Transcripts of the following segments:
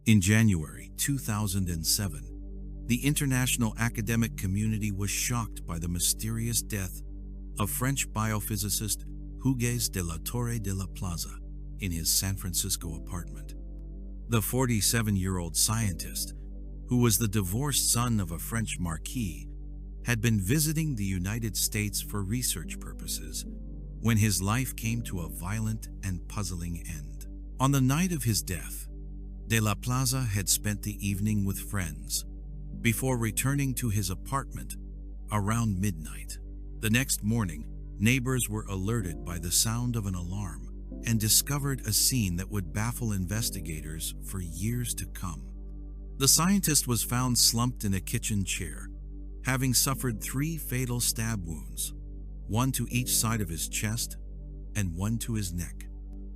In January 2007, the international academic community was shocked by the mysterious death of French biophysicist Hugues de la Torre de la Plaza in his San Francisco apartment. The 47-year-old scientist, who was the divorced son of a French marquis, had been visiting the United States for research purposes when his life came to a violent and puzzling end. On the night of his death, de la Plaza had spent the evening with friends before returning to his apartment around midnight. The next morning, neighbors were alerted by the sound of an alarm and discovered a scene that would baffle investigators for years to come. The scientist was found slumped in a kitchen chair, having suffered 3 fatal stab wounds, 1 to each side of his chest and 1 to his neck.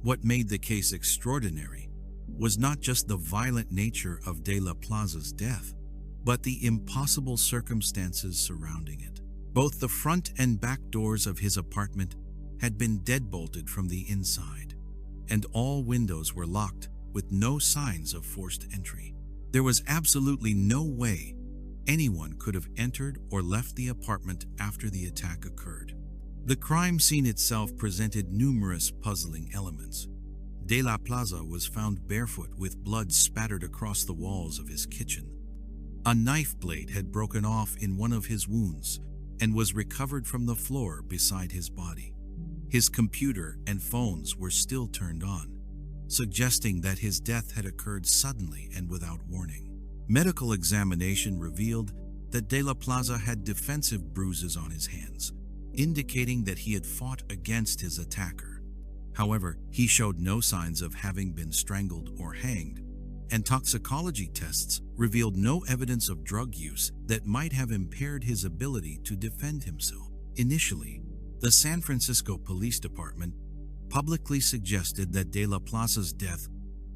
What made the case extraordinary was not just the violent nature of de la Plaza's death, but the impossible circumstances surrounding it. Both the front and back doors of his apartment had been deadbolted from the inside, and all windows were locked with no signs of forced entry. There was absolutely no way anyone could have entered or left the apartment after the attack occurred. The crime scene itself presented numerous puzzling elements. De la Plaza was found barefoot with blood spattered across the walls of his kitchen. A knife blade had broken off in one of his wounds and was recovered from the floor beside his body. His computer and phones were still turned on, suggesting that his death had occurred suddenly and without warning. Medical examination revealed that de la Plaza had defensive bruises on his hands, indicating that he had fought against his attacker. However, he showed no signs of having been strangled or hanged, and toxicology tests revealed no evidence of drug use that might have impaired his ability to defend himself. Initially, the San Francisco Police Department publicly suggested that de la Plaza's death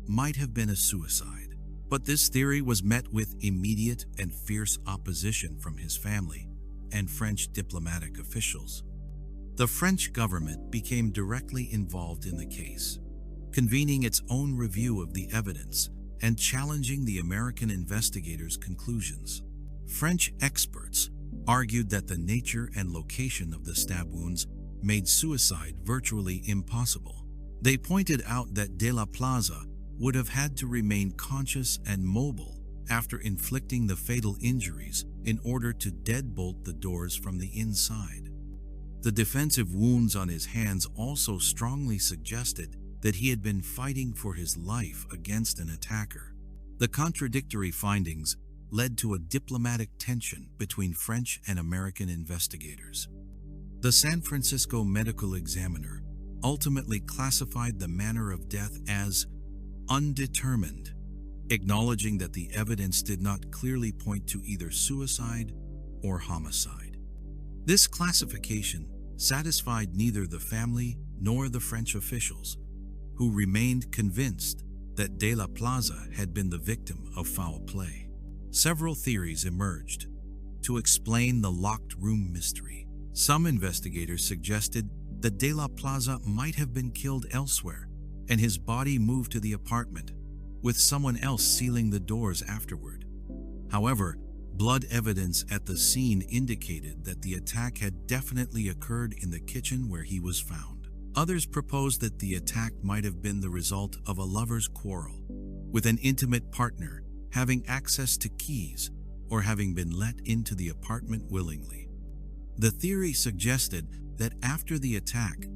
might have been a suicide, but this theory was met with immediate and fierce opposition from his family and French diplomatic officials. The French government became directly involved in the case, convening its own review of the evidence and challenging the American investigators' conclusions. French experts argued that the nature and location of the stab wounds made suicide virtually impossible. They pointed out that de la Plaza would have had to remain conscious and mobile after inflicting the fatal injuries in order to deadbolt the doors from the inside. The defensive wounds on his hands also strongly suggested that he had been fighting for his life against an attacker. The contradictory findings led to a diplomatic tension between French and American investigators. The San Francisco Medical Examiner ultimately classified the manner of death as undetermined, acknowledging that the evidence did not clearly point to either suicide or homicide. This classification satisfied neither the family nor the French officials, who remained convinced that de la Plaza had been the victim of foul play. Several theories emerged to explain the locked room mystery. Some investigators suggested that de la Plaza might have been killed elsewhere and his body moved to the apartment, with someone else sealing the doors afterward. However, blood evidence at the scene indicated that the attack had definitely occurred in the kitchen where he was found. Others proposed that the attack might have been the result of a lover's quarrel, with an intimate partner having access to keys or having been let into the apartment willingly. The theory suggested that after the attack,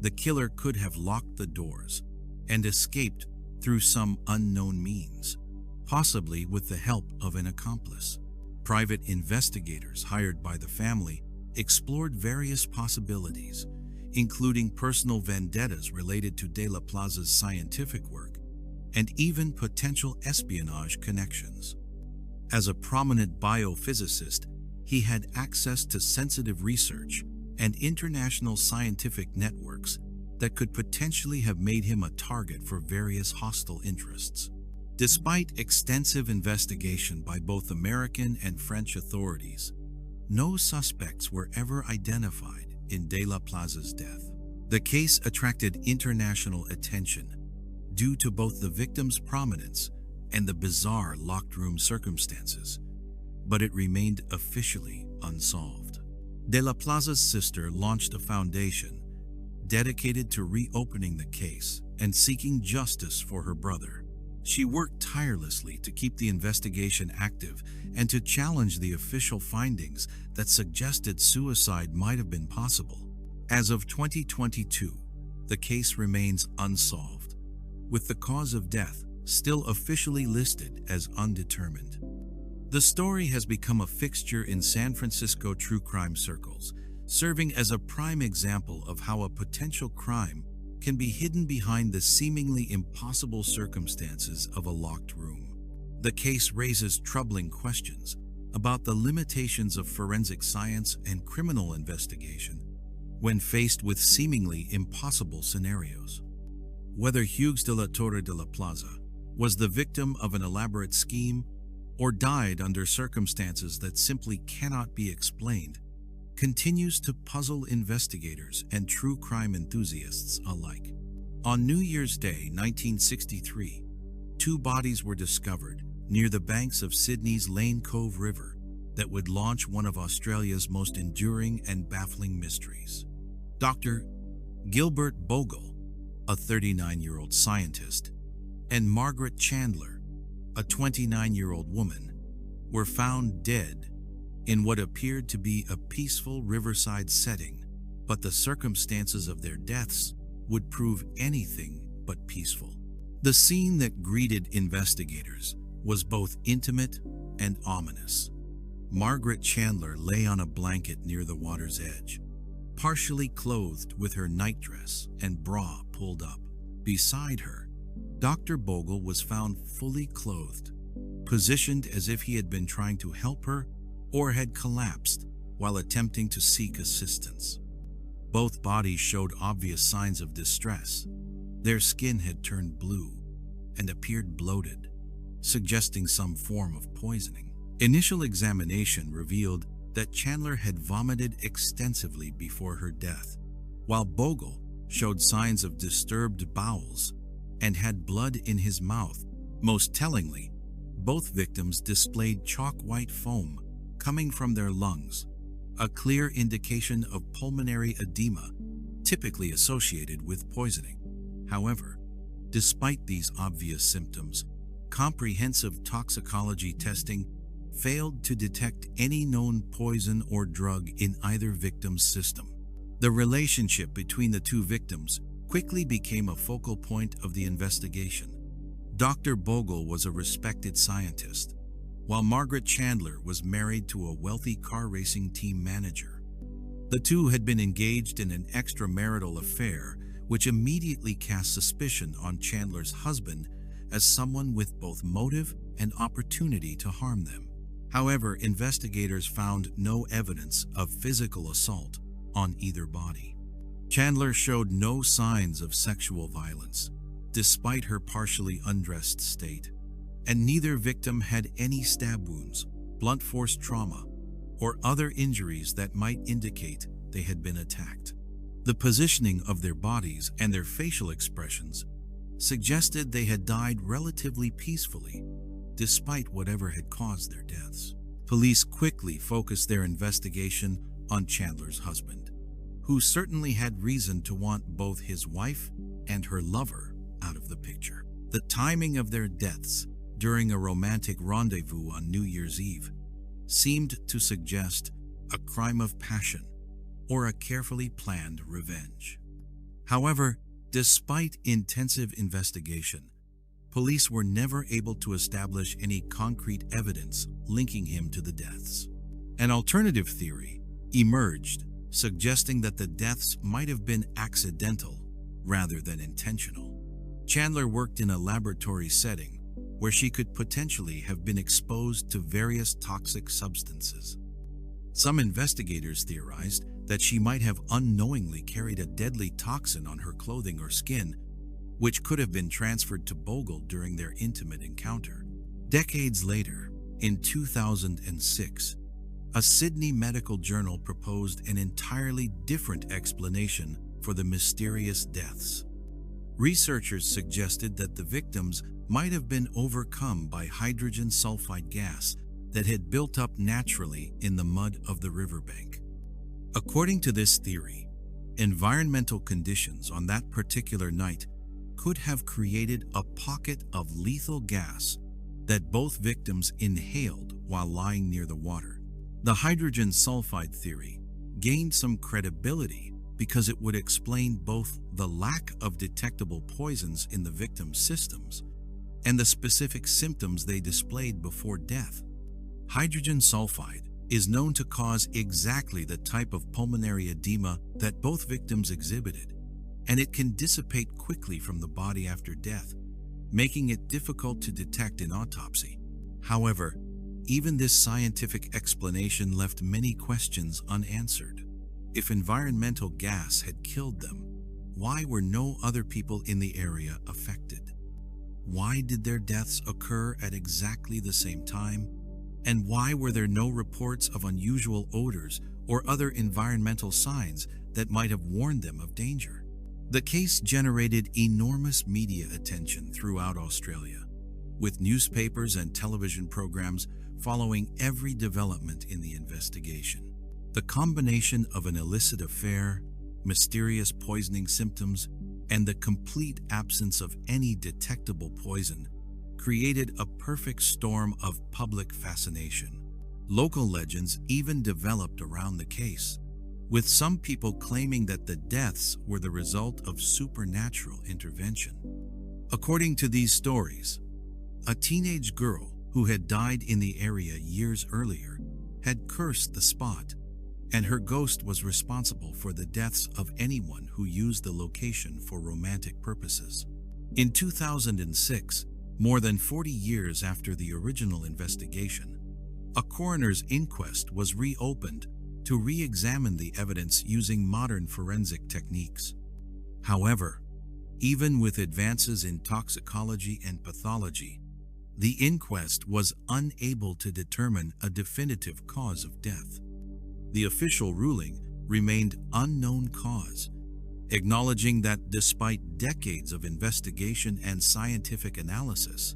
the killer could have locked the doors and escaped through some unknown means, possibly with the help of an accomplice. Private investigators hired by the family explored various possibilities, including personal vendettas related to de la Plaza's scientific work and even potential espionage connections. As a prominent biophysicist, he had access to sensitive research and international scientific networks that could potentially have made him a target for various hostile interests. Despite extensive investigation by both American and French authorities, no suspects were ever identified in de la Plaza's death. The case attracted international attention due to both the victim's prominence and the bizarre locked room circumstances, but it remained officially unsolved. De la Plaza's sister launched a foundation dedicated to reopening the case and seeking justice for her brother. She worked tirelessly to keep the investigation active and to challenge the official findings that suggested suicide might have been possible. As of 2022, the case remains unsolved, with the cause of death still officially listed as undetermined. The story has become a fixture in San Francisco true crime circles, serving as a prime example of how a potential crime can be hidden behind the seemingly impossible circumstances of a locked room. The case raises troubling questions about the limitations of forensic science and criminal investigation when faced with seemingly impossible scenarios. Whether Hugues de la Torre de la Plaza was the victim of an elaborate scheme or died under circumstances that simply cannot be explained continues to puzzle investigators and true crime enthusiasts alike. On New Year's Day, 1963, two bodies were discovered near the banks of Sydney's Lane Cove River that would launch one of Australia's most enduring and baffling mysteries. Dr. Gilbert Bogle, a 39-year-old scientist, and Margaret Chandler, a 29-year-old woman, were found dead in what appeared to be a peaceful riverside setting, but the circumstances of their deaths would prove anything but peaceful. The scene that greeted investigators was both intimate and ominous. Margaret Chandler lay on a blanket near the water's edge, partially clothed with her nightdress and bra pulled up. Beside her, Dr. Bogle was found fully clothed, positioned as if he had been trying to help her or had collapsed while attempting to seek assistance. Both bodies showed obvious signs of distress. Their skin had turned blue and appeared bloated, suggesting some form of poisoning. Initial examination revealed that Chandler had vomited extensively before her death, while Bogle showed signs of disturbed bowels and had blood in his mouth. Most tellingly, both victims displayed chalk-white foam coming from their lungs, a clear indication of pulmonary edema typically associated with poisoning. However, despite these obvious symptoms, comprehensive toxicology testing failed to detect any known poison or drug in either victim's system. The relationship between the two victims quickly became a focal point of the investigation. Dr. Bogle was a respected scientist, while Margaret Chandler was married to a wealthy car racing team manager. The two had been engaged in an extramarital affair, which immediately cast suspicion on Chandler's husband as someone with both motive and opportunity to harm them. However, investigators found no evidence of physical assault on either body. Chandler showed no signs of sexual violence, despite her partially undressed state, and neither victim had any stab wounds, blunt force trauma, or other injuries that might indicate they had been attacked. The positioning of their bodies and their facial expressions suggested they had died relatively peacefully, despite whatever had caused their deaths. Police quickly focused their investigation on Chandler's husband, who certainly had reason to want both his wife and her lover out of the picture. The timing of their deaths during a romantic rendezvous on New Year's Eve seemed to suggest a crime of passion or a carefully planned revenge. However, despite intensive investigation, police were never able to establish any concrete evidence linking him to the deaths. An alternative theory emerged, suggesting that the deaths might have been accidental rather than intentional. Chandler worked in a laboratory setting where she could potentially have been exposed to various toxic substances. Some investigators theorized that she might have unknowingly carried a deadly toxin on her clothing or skin, which could have been transferred to Bogle during their intimate encounter. Decades later, in 2006, a Sydney medical journal proposed an entirely different explanation for the mysterious deaths. Researchers suggested that the victims might have been overcome by hydrogen sulfide gas that had built up naturally in the mud of the riverbank. According to this theory, environmental conditions on that particular night could have created a pocket of lethal gas that both victims inhaled while lying near the water. The hydrogen sulfide theory gained some credibility because it would explain both the lack of detectable poisons in the victims' systems and the specific symptoms they displayed before death. Hydrogen sulfide is known to cause exactly the type of pulmonary edema that both victims exhibited, and it can dissipate quickly from the body after death, making it difficult to detect in autopsy. However, even this scientific explanation left many questions unanswered. If environmental gas had killed them, why were no other people in the area affected? Why did their deaths occur at exactly the same time? And why were there no reports of unusual odors or other environmental signs that might have warned them of danger? The case generated enormous media attention throughout Australia, with newspapers and television programs following every development in the investigation. The combination of an illicit affair, mysterious poisoning symptoms, and the complete absence of any detectable poison created a perfect storm of public fascination. Local legends even developed around the case, with some people claiming that the deaths were the result of supernatural intervention. According to these stories, a teenage girl who had died in the area years earlier had cursed the spot, and her ghost was responsible for the deaths of anyone who used the location for romantic purposes. In 2006, more than 40 years after the original investigation, a coroner's inquest was reopened to re-examine the evidence using modern forensic techniques. However, even with advances in toxicology and pathology, the inquest was unable to determine a definitive cause of death. The official ruling remained unknown cause, acknowledging that despite decades of investigation and scientific analysis,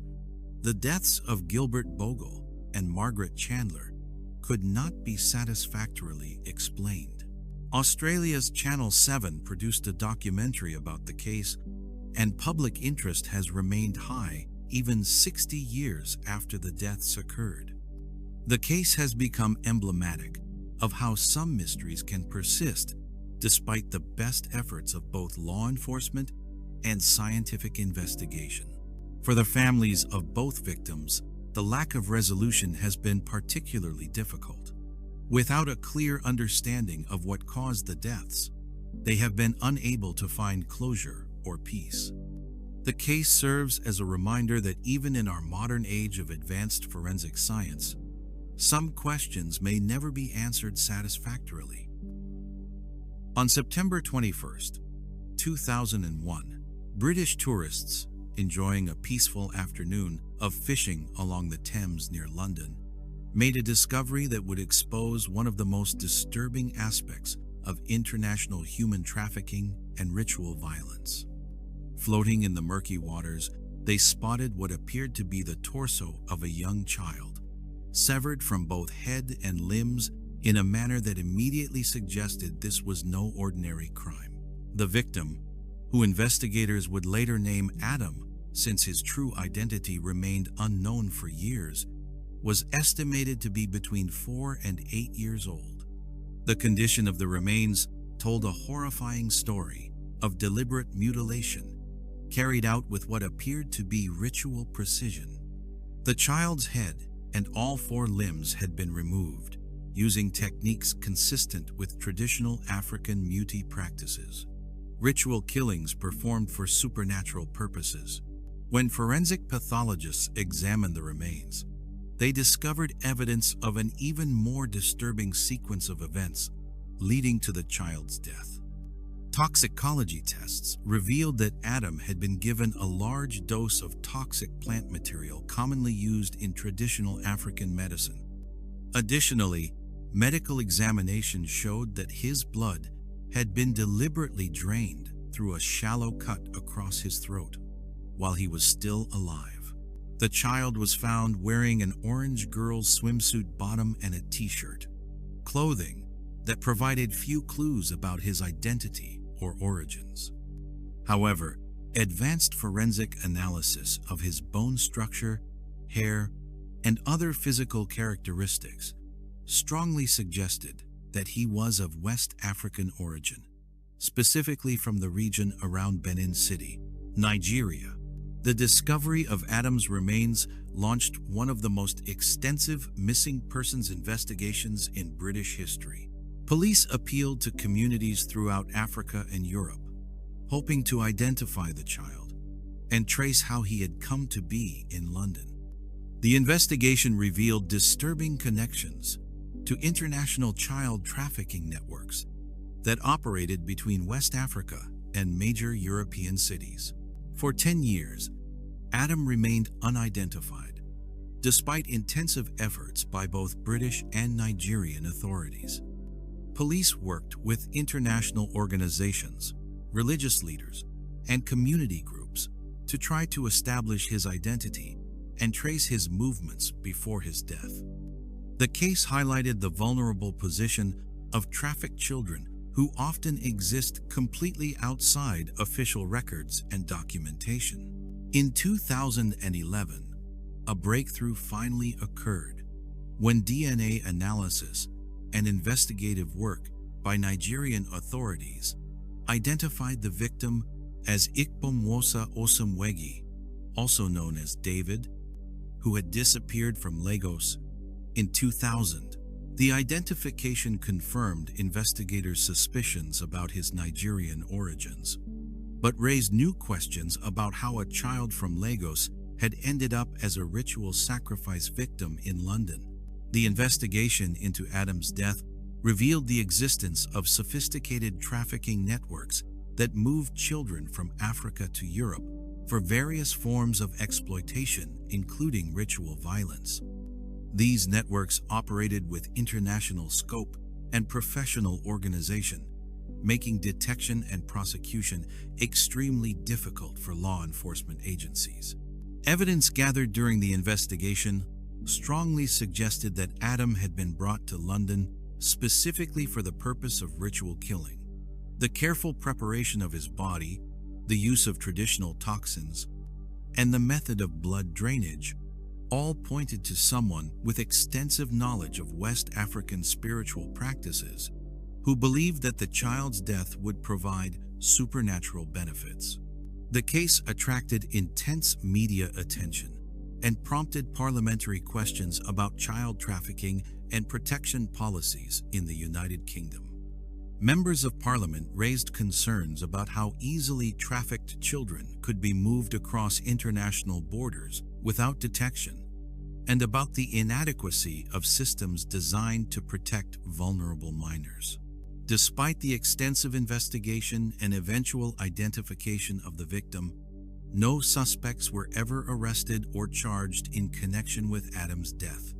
the deaths of Gilbert Bogle and Margaret Chandler could not be satisfactorily explained. Australia's Channel 7 produced a documentary about the case, and public interest has remained high even 60 years after the deaths occurred. The case has become emblematic of how some mysteries can persist despite the best efforts of both law enforcement and scientific investigation. For the families of both victims, the lack of resolution has been particularly difficult. Without a clear understanding of what caused the deaths, they have been unable to find closure or peace. The case serves as a reminder that even in our modern age of advanced forensic science, some questions may never be answered satisfactorily. On September 21, 2001, British tourists enjoying a peaceful afternoon of fishing along the Thames near London made a discovery that would expose one of the most disturbing aspects of international human trafficking and ritual violence. Floating in the murky waters, they spotted what appeared to be the torso of a young child, severed from both head and limbs in a manner that immediately suggested this was no ordinary crime. The victim, who investigators would later name Adam since his true identity remained unknown for years, was estimated to be between 4 and 8 years old. The condition of the remains told a horrifying story of deliberate mutilation carried out with what appeared to be ritual precision. The child's head and all 4 limbs had been removed, using techniques consistent with traditional African muti practices, ritual killings performed for supernatural purposes. When forensic pathologists examined the remains, they discovered evidence of an even more disturbing sequence of events leading to the child's death. Toxicology tests revealed that Adam had been given a large dose of toxic plant material commonly used in traditional African medicine. Additionally, medical examinations showed that his blood had been deliberately drained through a shallow cut across his throat while he was still alive. The child was found wearing an orange girl's swimsuit bottom and a t-shirt, clothing that provided few clues about his identity or origins. However, advanced forensic analysis of his bone structure, hair, and other physical characteristics strongly suggested that he was of West African origin, specifically from the region around Benin City, Nigeria. The discovery of Adam's remains launched one of the most extensive missing persons investigations in British history. Police appealed to communities throughout Africa and Europe, hoping to identify the child and trace how he had come to be in London. The investigation revealed disturbing connections to international child trafficking networks that operated between West Africa and major European cities. For 10 years, Adam remained unidentified, despite intensive efforts by both British and Nigerian authorities. Police worked with international organizations, religious leaders, and community groups to try to establish his identity and trace his movements before his death. The case highlighted the vulnerable position of trafficked children who often exist completely outside official records and documentation. In 2011, a breakthrough finally occurred when DNA analysis and investigative work by Nigerian authorities identified the victim as Ikpomwosa Osamwegi, also known as David, who had disappeared from Lagos in 2000. The identification confirmed investigators' suspicions about his Nigerian origins, but raised new questions about how a child from Lagos had ended up as a ritual sacrifice victim in London. The investigation into Adam's death revealed the existence of sophisticated trafficking networks that moved children from Africa to Europe for various forms of exploitation, including ritual violence. These networks operated with international scope and professional organization, making detection and prosecution extremely difficult for law enforcement agencies. Evidence gathered during the investigation strongly suggested that Adam had been brought to London specifically for the purpose of ritual killing. The careful preparation of his body, the use of traditional toxins, and the method of blood drainage all pointed to someone with extensive knowledge of West African spiritual practices who believed that the child's death would provide supernatural benefits. The case attracted intense media attention and prompted parliamentary questions about child trafficking and protection policies in the United Kingdom. Members of Parliament raised concerns about how easily trafficked children could be moved across international borders without detection, and about the inadequacy of systems designed to protect vulnerable minors. Despite the extensive investigation and eventual identification of the victim, no suspects were ever arrested or charged in connection with Adam's death.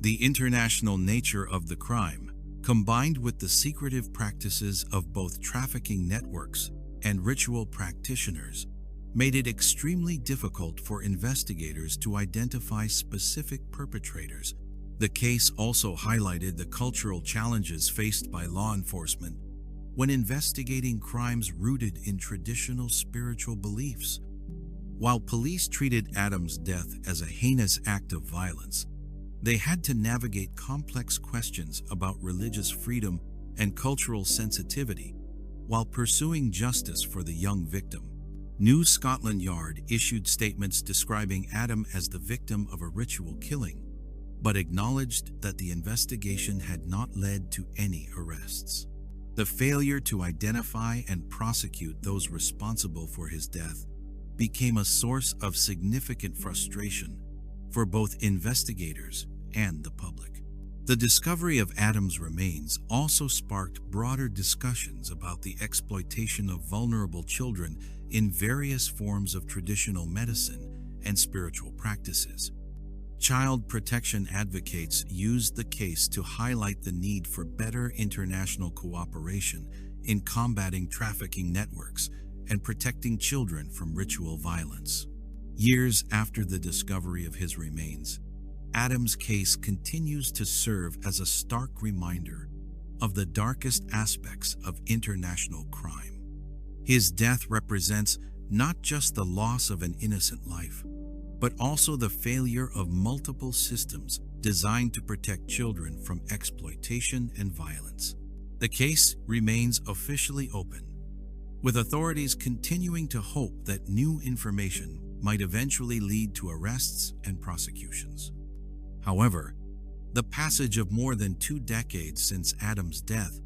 The international nature of the crime, combined with the secretive practices of both trafficking networks and ritual practitioners, made it extremely difficult for investigators to identify specific perpetrators. The case also highlighted the cultural challenges faced by law enforcement when investigating crimes rooted in traditional spiritual beliefs. While police treated Adam's death as a heinous act of violence, they had to navigate complex questions about religious freedom and cultural sensitivity while pursuing justice for the young victim. New Scotland Yard issued statements describing Adam as the victim of a ritual killing, but acknowledged that the investigation had not led to any arrests. The failure to identify and prosecute those responsible for his death became a source of significant frustration for both investigators and the public. The discovery of Adam's remains also sparked broader discussions about the exploitation of vulnerable children in various forms of traditional medicine and spiritual practices. Child protection advocates used the case to highlight the need for better international cooperation in combating trafficking networks and protecting children from ritual violence. Years after the discovery of his remains, Adams' case continues to serve as a stark reminder of the darkest aspects of international crime. His death represents not just the loss of an innocent life, but also the failure of multiple systems designed to protect children from exploitation and violence. The case remains officially open, with authorities continuing to hope that new information might eventually lead to arrests and prosecutions. However, the passage of more than 2 decades since Adams' death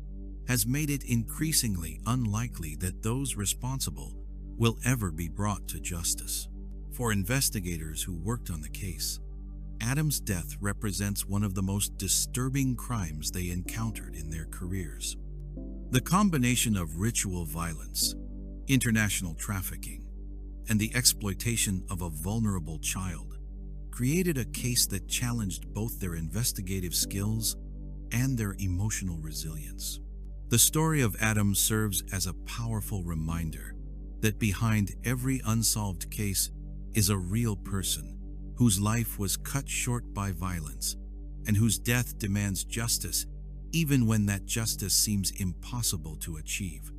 has made it increasingly unlikely that those responsible will ever be brought to justice. For investigators who worked on the case, Adams' death represents one of the most disturbing crimes they encountered in their careers. The combination of ritual violence, international trafficking, and the exploitation of a vulnerable child created a case that challenged both their investigative skills and their emotional resilience. The story of Adams serves as a powerful reminder that behind every unsolved case is a real person whose life was cut short by violence and whose death demands justice even when that justice seems impossible to achieve.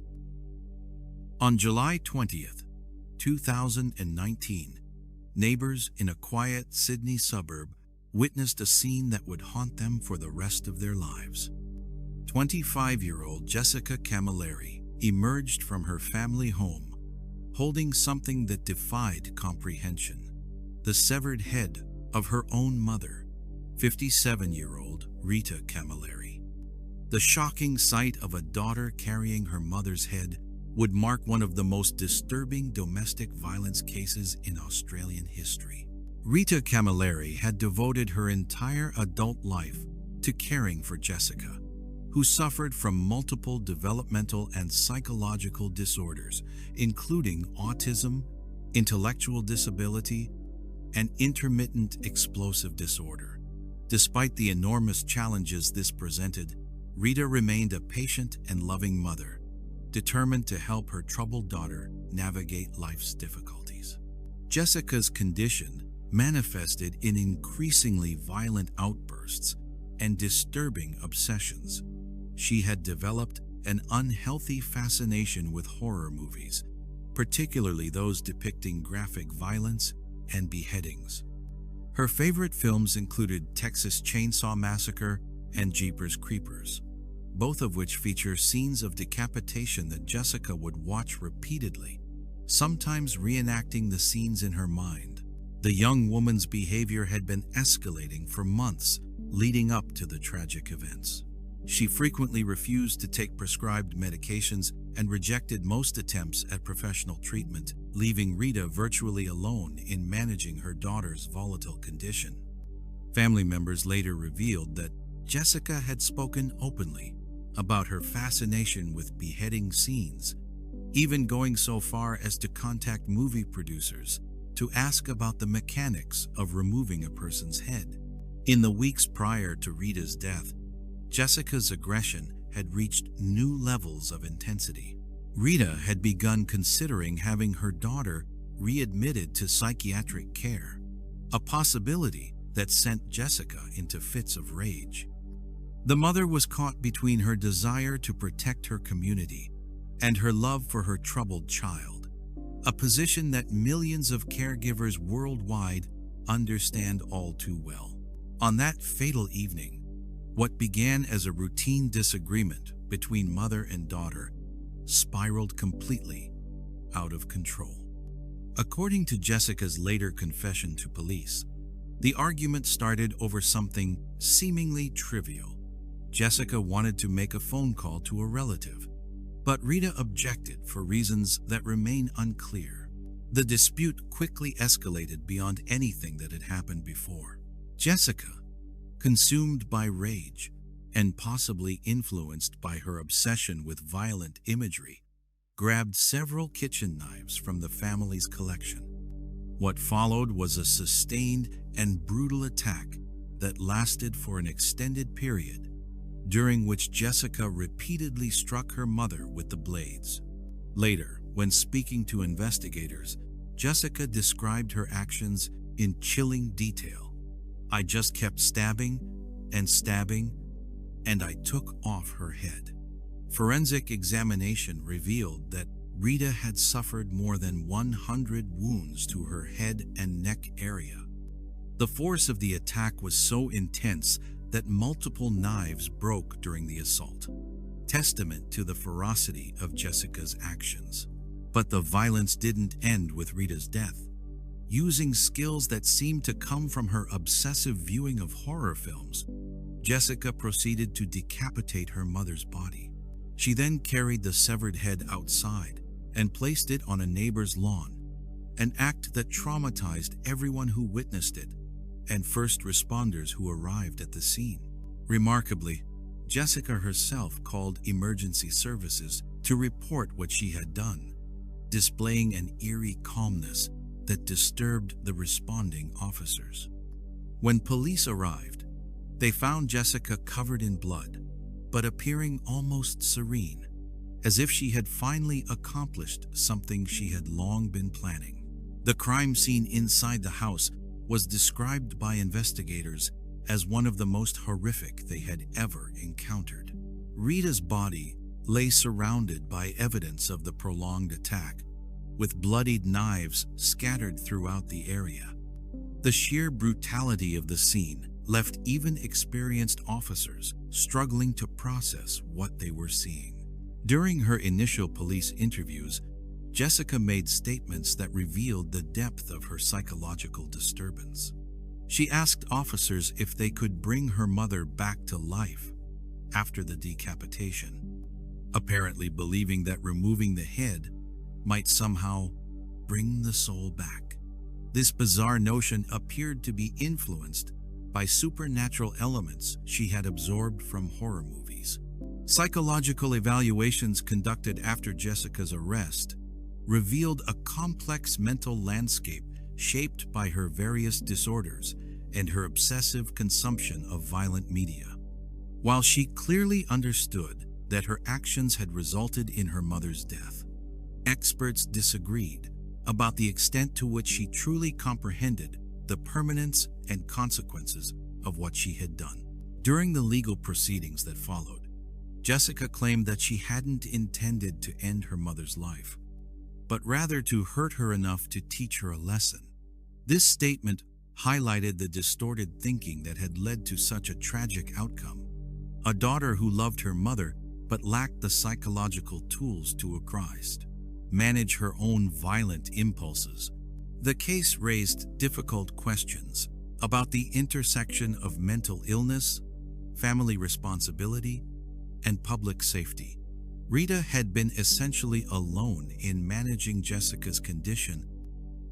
On July 20th, 2019, neighbors in a quiet Sydney suburb witnessed a scene that would haunt them for the rest of their lives. 25-year-old Jessica Camilleri emerged from her family home holding something that defied comprehension: the severed head of her own mother, 57-year-old Rita Camilleri. The shocking sight of a daughter carrying her mother's head would mark one of the most disturbing domestic violence cases in Australian history. Rita Camilleri had devoted her entire adult life to caring for Jessica, who suffered from multiple developmental and psychological disorders, including autism, intellectual disability, and intermittent explosive disorder. Despite the enormous challenges this presented, Rita remained a patient and loving mother, determined to help her troubled daughter navigate life's difficulties. Jessica's condition manifested in increasingly violent outbursts and disturbing obsessions. She had developed an unhealthy fascination with horror movies, particularly those depicting graphic violence and beheadings. Her favorite films included Texas Chainsaw Massacre and Jeepers Creepers, both of which feature scenes of decapitation that Jessica would watch repeatedly, sometimes reenacting the scenes in her mind. The young woman's behavior had been escalating for months leading up to the tragic events. She frequently refused to take prescribed medications and rejected most attempts at professional treatment, leaving Rita virtually alone in managing her daughter's volatile condition. Family members later revealed that Jessica had spoken openly about her fascination with beheading scenes, even going so far as to contact movie producers to ask about the mechanics of removing a person's head. In the weeks prior to Rita's death, Jessica's aggression had reached new levels of intensity. Rita had begun considering having her daughter readmitted to psychiatric care, a possibility that sent Jessica into fits of rage. The mother was caught between her desire to protect her community and her love for her troubled child, a position that millions of caregivers worldwide understand all too well. On that fatal evening, what began as a routine disagreement between mother and daughter spiraled completely out of control. According to Jessica's later confession to police, the argument started over something seemingly trivial. Jessica wanted to make a phone call to a relative, but Rita objected for reasons that remain unclear. The dispute quickly escalated beyond anything that had happened before. Jessica, consumed by rage and possibly influenced by her obsession with violent imagery, grabbed several kitchen knives from the family's collection. What followed was a sustained and brutal attack that lasted for an extended period, during which Jessica repeatedly struck her mother with the blades. Later, When speaking to investigators, Jessica described her actions in chilling detail. "I just kept stabbing, and I took off her head." Forensic examination revealed that Rita had suffered more than 100 wounds to her head and neck area. The force of the attack was so intense that multiple knives broke during the assault, testament to the ferocity of Jessica's actions. But the violence didn't end with Rita's death. Using skills that seemed to come from her obsessive viewing of horror films, Jessica proceeded to decapitate her mother's body. She then carried the severed head outside and placed it on a neighbor's lawn, an act that traumatized everyone who witnessed it and first responders who arrived at the scene. Remarkably, Jessica herself called emergency services to report what she had done, displaying an eerie calmness that disturbed the responding officers. When police arrived, they found Jessica covered in blood, but appearing almost serene, as if she had finally accomplished something she had long been planning. The crime scene inside the house was described by investigators as one of the most horrific they had ever encountered. Rita's body lay surrounded by evidence of the prolonged attack, with bloodied knives scattered throughout the area. The sheer brutality of the scene left even experienced officers struggling to process what they were seeing. During her initial police interviews, Jessica made statements that revealed the depth of her psychological disturbance. She asked officers if they could bring her mother back to life after the decapitation, apparently believing that removing the head might somehow bring the soul back. This bizarre notion appeared to be influenced by supernatural elements she had absorbed from horror movies. Psychological evaluations conducted after Jessica's arrest revealed a complex mental landscape shaped by her various disorders and her obsessive consumption of violent media. While she clearly understood that her actions had resulted in her mother's death, experts disagreed about the extent to which she truly comprehended the permanence and consequences of what she had done. During the legal proceedings that followed, Jessica claimed that she hadn't intended to end her mother's life, but rather to hurt her enough to teach her a lesson. This statement highlighted the distorted thinking that had led to such a tragic outcome. A daughter who loved her mother but lacked the psychological tools to manage her own violent impulses. The case raised difficult questions about the intersection of mental illness, family responsibility, and public safety. Rita had been essentially alone in managing Jessica's condition,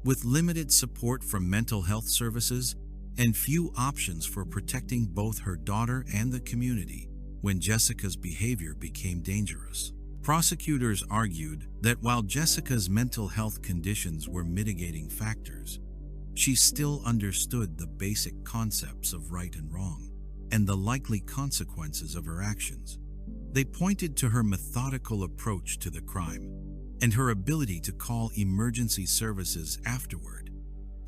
with limited support from mental health services and few options for protecting both her daughter and the community when Jessica's behavior became dangerous. Prosecutors argued that while Jessica's mental health conditions were mitigating factors, she still understood the basic concepts of right and wrong and the likely consequences of her actions. They pointed to her methodical approach to the crime and her ability to call emergency services afterward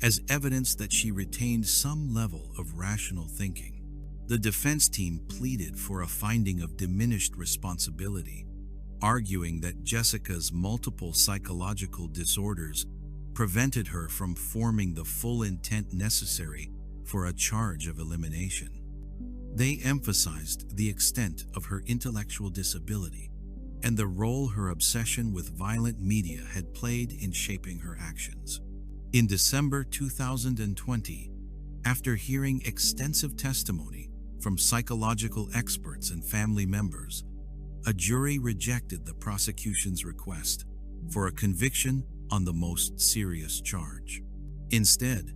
as evidence that she retained some level of rational thinking. The defense team pleaded for a finding of diminished responsibility, arguing that Jessica's multiple psychological disorders prevented her from forming the full intent necessary for a charge of elimination. They emphasized the extent of her intellectual disability and the role her obsession with violent media had played in shaping her actions. In December 2020, after hearing extensive testimony from psychological experts and family members, a jury rejected the prosecution's request for a conviction on the most serious charge. Instead,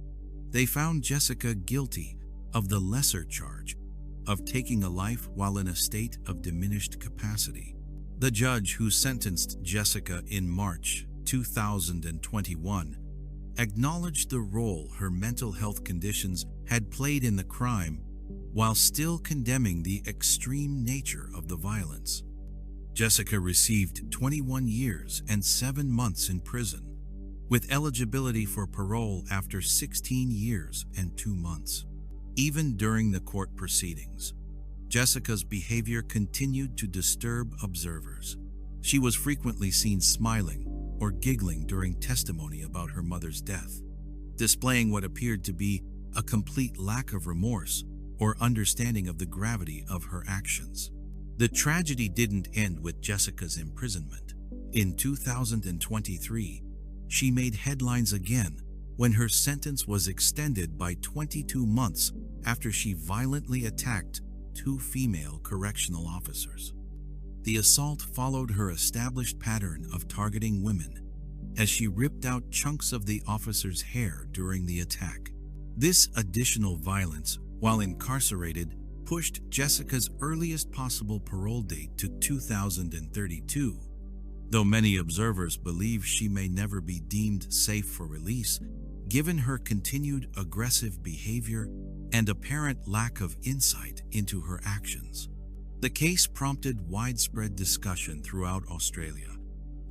they found Jessica guilty of the lesser charge of taking a life while in a state of diminished capacity. The judge who sentenced Jessica in March 2021 acknowledged the role her mental health conditions had played in the crime while still condemning the extreme nature of the violence. Jessica received 21 years and 7 months in prison, with eligibility for parole after 16 years and 2 months. Even during the court proceedings, Jessica's behavior continued to disturb observers. She was frequently seen smiling or giggling during testimony about her mother's death, displaying what appeared to be a complete lack of remorse or understanding of the gravity of her actions. The tragedy didn't end with Jessica's imprisonment. In 2023, she made headlines again when her sentence was extended by 22 months after she violently attacked 2 female correctional officers. The assault followed her established pattern of targeting women as she ripped out chunks of the officer's hair during the attack. This additional violence, while incarcerated, pushed Jessica's earliest possible parole date to 2032. Though many observers believe she may never be deemed safe for release, given her continued aggressive behavior and apparent lack of insight into her actions. The case prompted widespread discussion throughout Australia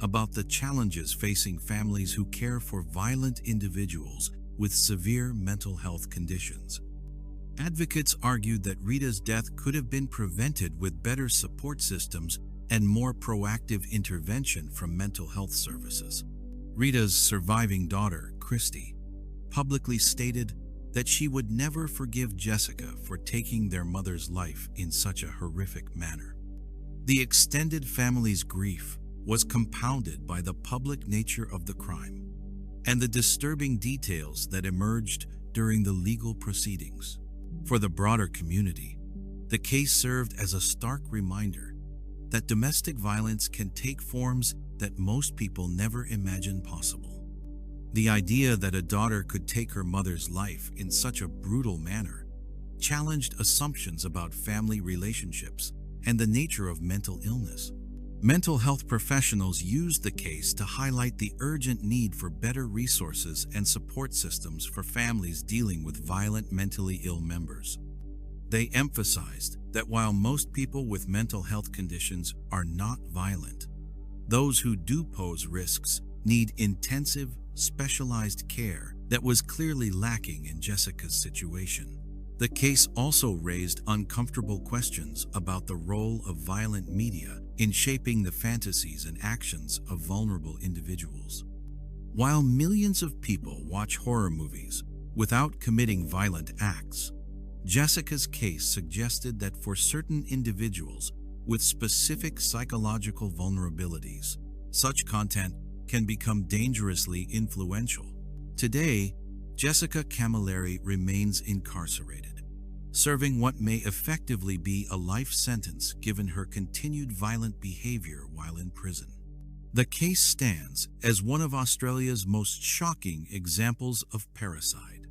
about the challenges facing families who care for violent individuals with severe mental health conditions. Advocates argued that Rita's death could have been prevented with better support systems and more proactive intervention from mental health services. Rita's surviving daughter, Christy, publicly stated that she would never forgive Jessica for taking their mother's life in such a horrific manner. The extended family's grief was compounded by the public nature of the crime and the disturbing details that emerged during the legal proceedings. For the broader community, the case served as a stark reminder that domestic violence can take forms that most people never imagined possible. The idea that a daughter could take her mother's life in such a brutal manner challenged assumptions about family relationships and the nature of mental illness. Mental health professionals used the case to highlight the urgent need for better resources and support systems for families dealing with violent mentally ill members. They emphasized that while most people with mental health conditions are not violent, those who do pose risks need intensive, specialized care that was clearly lacking in Jessica's situation. The case also raised uncomfortable questions about the role of violent media in shaping the fantasies and actions of vulnerable individuals. While millions of people watch horror movies without committing violent acts, Jessica's case suggested that for certain individuals with specific psychological vulnerabilities, such content can become dangerously influential. Today, Jessica Camilleri remains incarcerated, serving what may effectively be a life sentence given her continued violent behavior while in prison. The case stands as one of Australia's most shocking examples of parricide,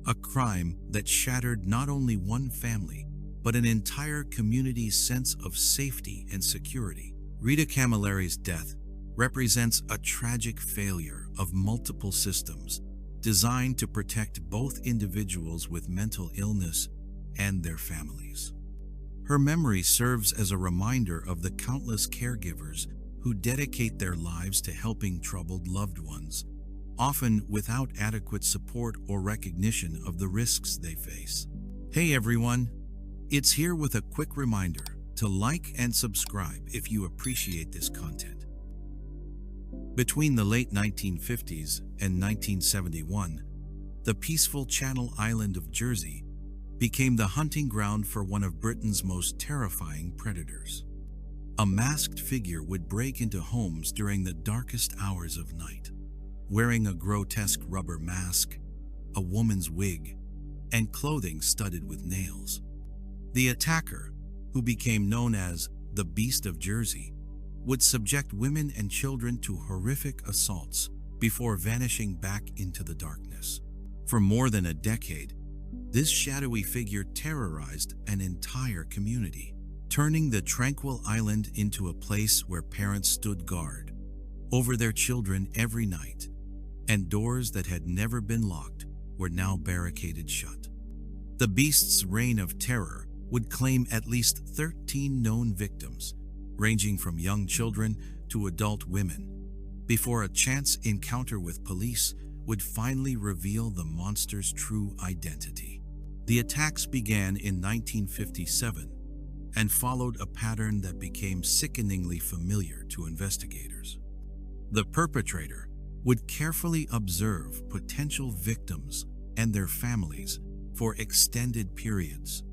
a crime that shattered not only one family, but an entire community's sense of safety and security. Rita Camilleri's death represents a tragic failure of multiple systems designed to protect both individuals with mental illness and their families. Her memory serves as a reminder of the countless caregivers who dedicate their lives to helping troubled loved ones, often without adequate support or recognition of the risks they face. Hey everyone, it's here with a quick reminder to like and subscribe if you appreciate this content. Between the late 1950s and 1971, the peaceful Channel Island of Jersey became the hunting ground for one of Britain's most terrifying predators. A masked figure would break into homes during the darkest hours of night, wearing a grotesque rubber mask, a woman's wig, and clothing studded with nails. The attacker, who became known as the Beast of Jersey, would subject women and children to horrific assaults before vanishing back into the darkness. For more than a decade, this shadowy figure terrorized an entire community, turning the tranquil island into a place where parents stood guard over their children every night, and doors that had never been locked were now barricaded shut. The beast's reign of terror would claim at least 13 known victims, ranging from young children to adult women, before a chance encounter with police would finally reveal the monster's true identity. The attacks began in 1957 and followed a pattern that became sickeningly familiar to investigators. The perpetrator would carefully observe potential victims and their families for extended periods,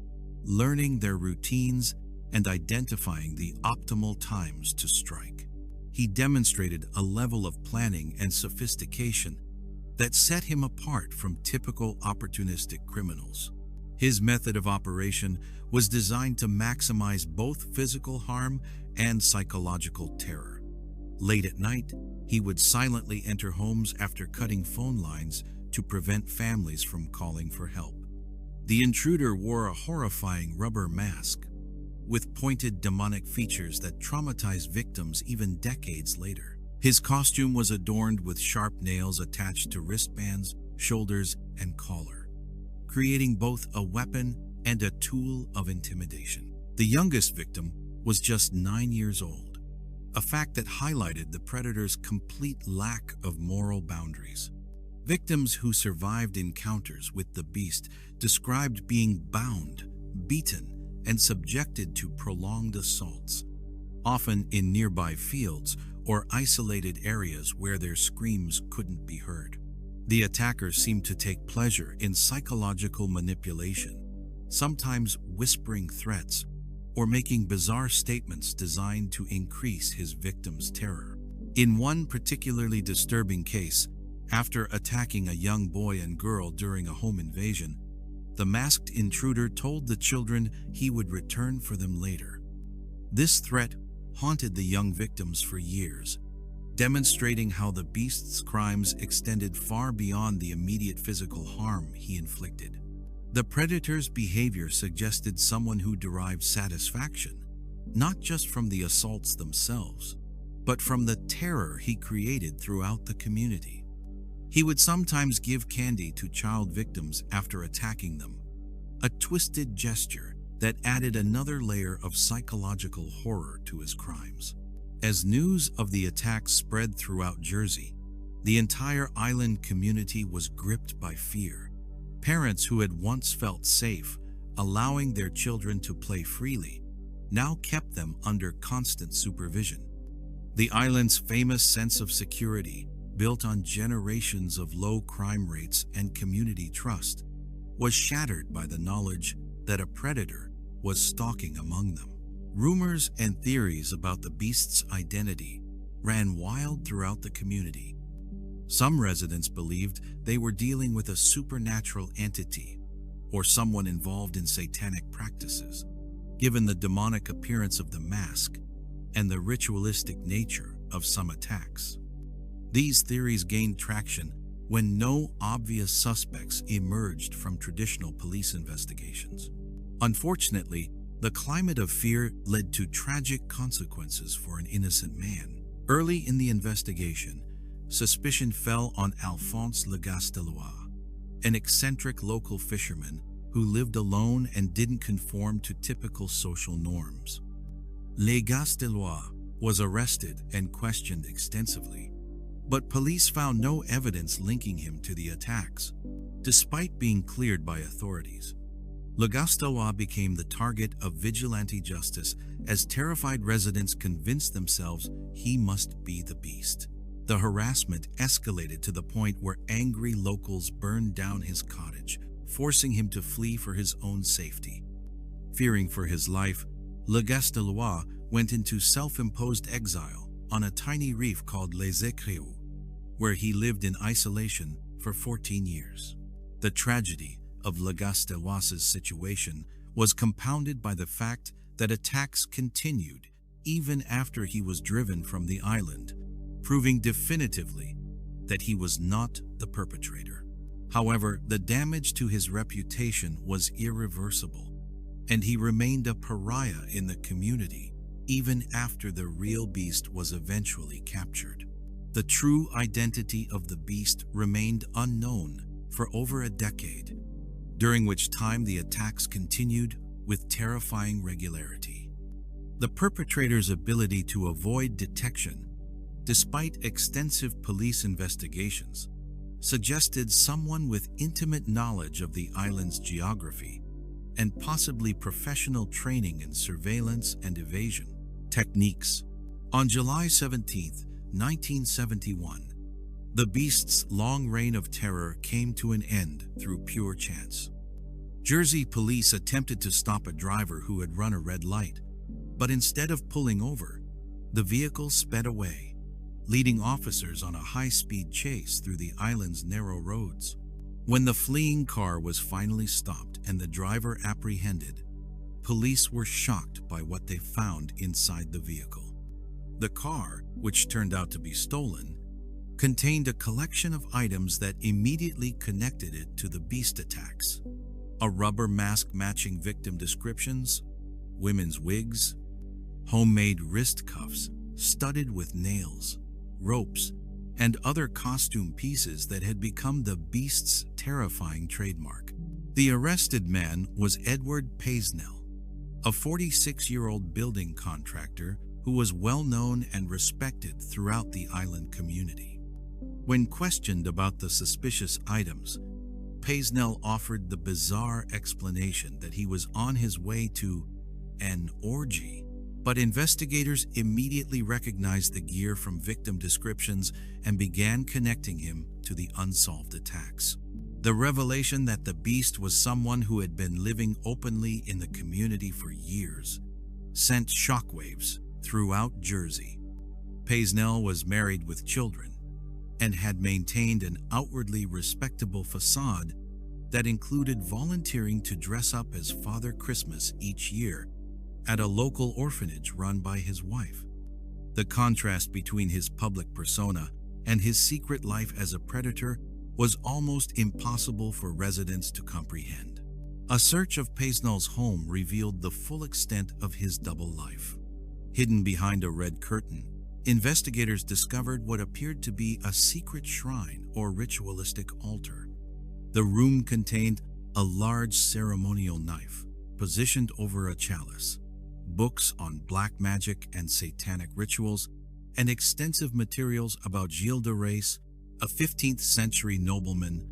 learning their routines and identifying the optimal times to strike. He demonstrated a level of planning and sophistication that set him apart from typical opportunistic criminals. His method of operation was designed to maximize both physical harm and psychological terror. Late at night, he would silently enter homes after cutting phone lines to prevent families from calling for help. The intruder wore a horrifying rubber mask with pointed demonic features that traumatized victims even decades later. His costume was adorned with sharp nails attached to wristbands, shoulders, and collar, creating both a weapon and a tool of intimidation. The youngest victim was just 9 years old, a fact that highlighted the predator's complete lack of moral boundaries. Victims who survived encounters with the beast described being bound, beaten, and subjected to prolonged assaults, often in nearby fields or isolated areas where their screams couldn't be heard. The attackers seemed to take pleasure in psychological manipulation, sometimes whispering threats or making bizarre statements designed to increase his victim's terror. In one particularly disturbing case, after attacking a young boy and girl during a home invasion, the masked intruder told the children he would return for them later. This threat haunted the young victims for years, demonstrating how the beast's crimes extended far beyond the immediate physical harm he inflicted. The predator's behavior suggested someone who derived satisfaction, not just from the assaults themselves, but from the terror he created throughout the community. He would sometimes give candy to child victims after attacking them, a twisted gesture that added another layer of psychological horror to his crimes. As news of the attacks spread throughout Jersey, the entire island community was gripped by fear. Parents who had once felt safe, allowing their children to play freely, now kept them under constant supervision. The island's famous sense of security, built on generations of low crime rates and community trust, was shattered by the knowledge that a predator was stalking among them. Rumors and theories about the beast's identity ran wild throughout the community. Some residents believed they were dealing with a supernatural entity or someone involved in satanic practices, given the demonic appearance of the mask and the ritualistic nature of some attacks. These theories gained traction when no obvious suspects emerged from traditional police investigations. Unfortunately, the climate of fear led to tragic consequences for an innocent man. Early in the investigation, suspicion fell on Alphonse Legastellois, an eccentric local fisherman who lived alone and didn't conform to typical social norms. Legastellois was arrested and questioned extensively, but police found no evidence linking him to the attacks, despite being cleared by authorities. Legastellois became the target of vigilante justice as terrified residents convinced themselves he must be the beast. The harassment escalated to the point where angry locals burned down his cottage, forcing him to flee for his own safety. Fearing for his life, Legastellois went into self-imposed exile on a tiny reef called Les Écriaux, where he lived in isolation for 14 years. The tragedy of Legastellois' situation was compounded by the fact that attacks continued even after he was driven from the island, proving definitively that he was not the perpetrator. However, the damage to his reputation was irreversible, and he remained a pariah in the community even after the real beast was eventually captured. The true identity of the beast remained unknown for over a decade, during which time the attacks continued with terrifying regularity. The perpetrator's ability to avoid detection, despite extensive police investigations, suggested someone with intimate knowledge of the island's geography and possibly professional training in surveillance and evasion techniques. On July 17, 1971, the beast's long reign of terror came to an end through pure chance. Jersey police attempted to stop a driver who had run a red light, but instead of pulling over, the vehicle sped away, leading officers on a high-speed chase through the island's narrow roads. When the fleeing car was finally stopped and the driver apprehended, police were shocked by what they found inside the vehicle. The car, which turned out to be stolen, contained a collection of items that immediately connected it to the beast attacks. A rubber mask matching victim descriptions, women's wigs, homemade wrist cuffs studded with nails, ropes, and other costume pieces that had become the beast's terrifying trademark. The arrested man was Edward Paisnell, a 46-year-old building contractor who was well known and respected throughout the island community. When questioned about the suspicious items, Paisnell offered the bizarre explanation that he was on his way to an orgy, but investigators immediately recognized the gear from victim descriptions and began connecting him to the unsolved attacks. The revelation that the beast was someone who had been living openly in the community for years sent shockwaves throughout Jersey. Paisnell was married with children and had maintained an outwardly respectable facade that included volunteering to dress up as Father Christmas each year at a local orphanage run by his wife. The contrast between his public persona and his secret life as a predator was almost impossible for residents to comprehend. A search of Paisnell's home revealed the full extent of his double life. Hidden behind a red curtain, investigators discovered what appeared to be a secret shrine or ritualistic altar. The room contained a large ceremonial knife positioned over a chalice, books on black magic and satanic rituals, and extensive materials about Gilles de Rais, a 15th century nobleman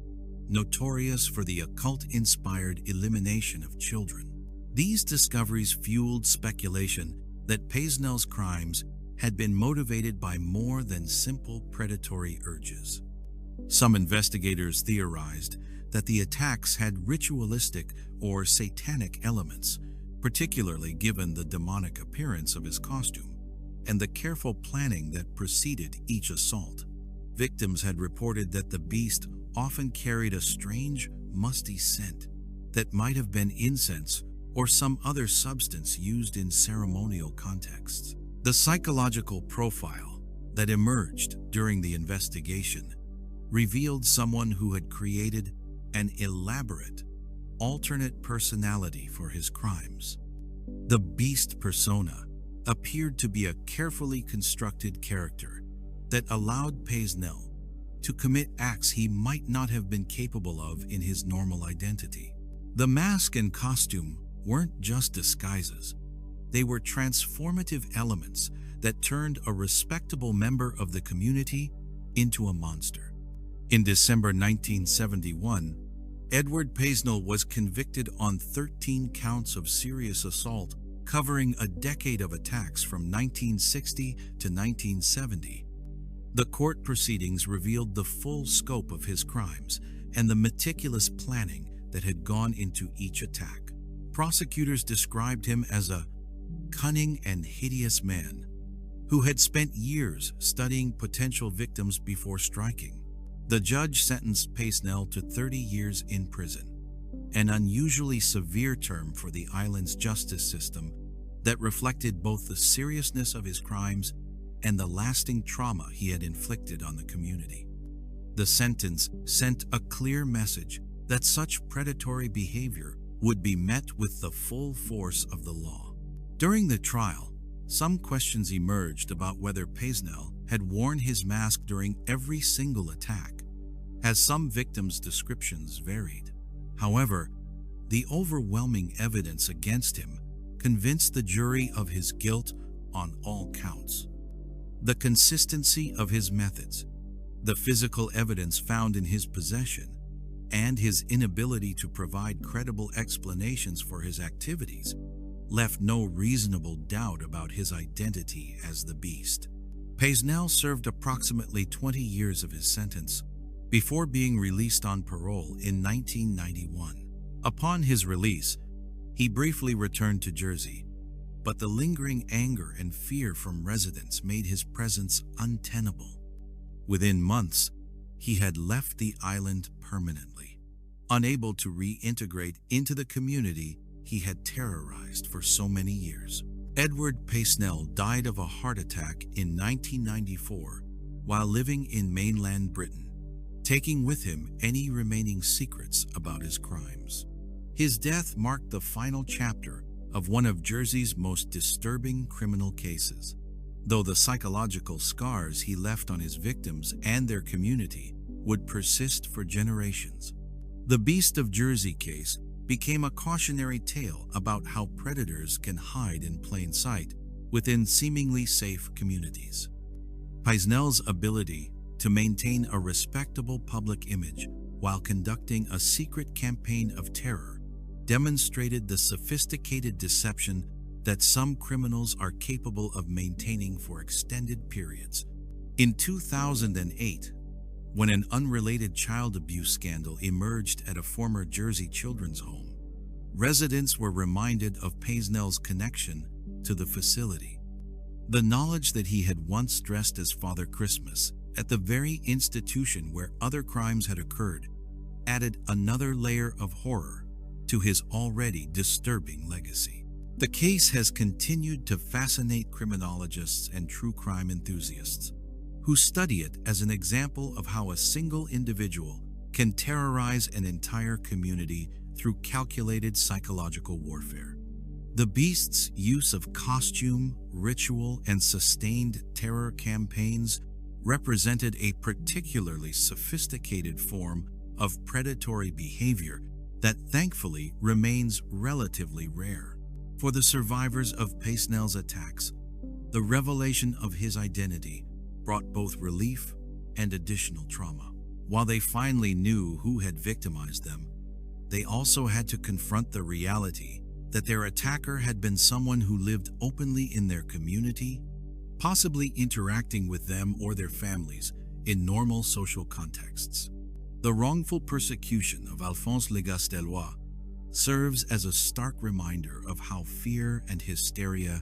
notorious for the occult-inspired elimination of children. These discoveries fueled speculation that Paisnell's crimes had been motivated by more than simple predatory urges. Some investigators theorized that the attacks had ritualistic or satanic elements, particularly given the demonic appearance of his costume and the careful planning that preceded each assault. Victims had reported that the beast often carried a strange, musty scent that might have been incense or some other substance used in ceremonial contexts. The psychological profile that emerged during the investigation revealed someone who had created an elaborate, alternate personality for his crimes. The beast persona appeared to be a carefully constructed character that allowed Paisnell to commit acts he might not have been capable of in his normal identity. The mask and costume weren't just disguises. They were transformative elements that turned a respectable member of the community into a monster. In December 1971, Edward Paisnell was convicted on 13 counts of serious assault, covering a decade of attacks from 1960 to 1970. The court proceedings revealed the full scope of his crimes and the meticulous planning that had gone into each attack. Prosecutors described him as a cunning and hideous man who had spent years studying potential victims before striking. The judge sentenced Paisnell to 30 years in prison, an unusually severe term for the island's justice system that reflected both the seriousness of his crimes and the lasting trauma he had inflicted on the community. The sentence sent a clear message that such predatory behavior would be met with the full force of the law. During the trial, some questions emerged about whether Paisnell had worn his mask during every single attack, as some victims' descriptions varied. However, the overwhelming evidence against him convinced the jury of his guilt on all counts. The consistency of his methods, the physical evidence found in his possession, and his inability to provide credible explanations for his activities left no reasonable doubt about his identity as the Beast. Pesnel served approximately 20 years of his sentence before being released on parole in 1991. Upon his release, he briefly returned to Jersey, but the lingering anger and fear from residents made his presence untenable. Within months, he had left the island permanently, unable to reintegrate into the community he had terrorized for so many years. Edward Pesnel died of a heart attack in 1994 while living in mainland Britain, taking with him any remaining secrets about his crimes. His death marked the final chapter of one of Jersey's most disturbing criminal cases, though the psychological scars he left on his victims and their community would persist for generations. The Beast of Jersey case became a cautionary tale about how predators can hide in plain sight within seemingly safe communities. Pesnel's ability to maintain a respectable public image while conducting a secret campaign of terror demonstrated the sophisticated deception that some criminals are capable of maintaining for extended periods. In 2008, when an unrelated child abuse scandal emerged at a former Jersey children's home, residents were reminded of Pesnel's connection to the facility. The knowledge that he had once dressed as Father Christmas at the very institution where other crimes had occurred added another layer of horror to his already disturbing legacy. The case has continued to fascinate criminologists and true crime enthusiasts, who study it as an example of how a single individual can terrorize an entire community through calculated psychological warfare. The Beast's use of costume, ritual, and sustained terror campaigns represented a particularly sophisticated form of predatory behavior that thankfully remains relatively rare. For the survivors of Pesnel's attacks, the revelation of his identity brought both relief and additional trauma. While they finally knew who had victimized them, they also had to confront the reality that their attacker had been someone who lived openly in their community, possibly interacting with them or their families in normal social contexts. The wrongful persecution of Alphonse Legastellois serves as a stark reminder of how fear and hysteria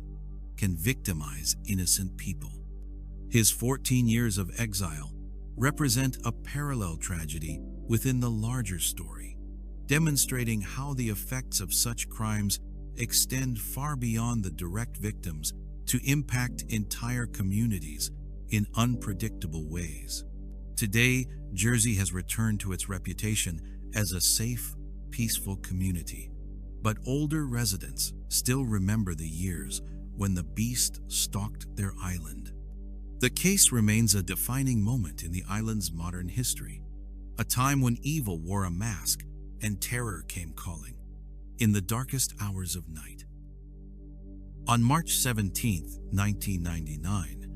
can victimize innocent people. His 14 years of exile represent a parallel tragedy within the larger story, demonstrating how the effects of such crimes extend far beyond the direct victims to impact entire communities in unpredictable ways. Today, Jersey has returned to its reputation as a safe, peaceful community, but older residents still remember the years when the Beast stalked their island. The case remains a defining moment in the island's modern history, a time when evil wore a mask and terror came calling in the darkest hours of night. On March 17, 1999,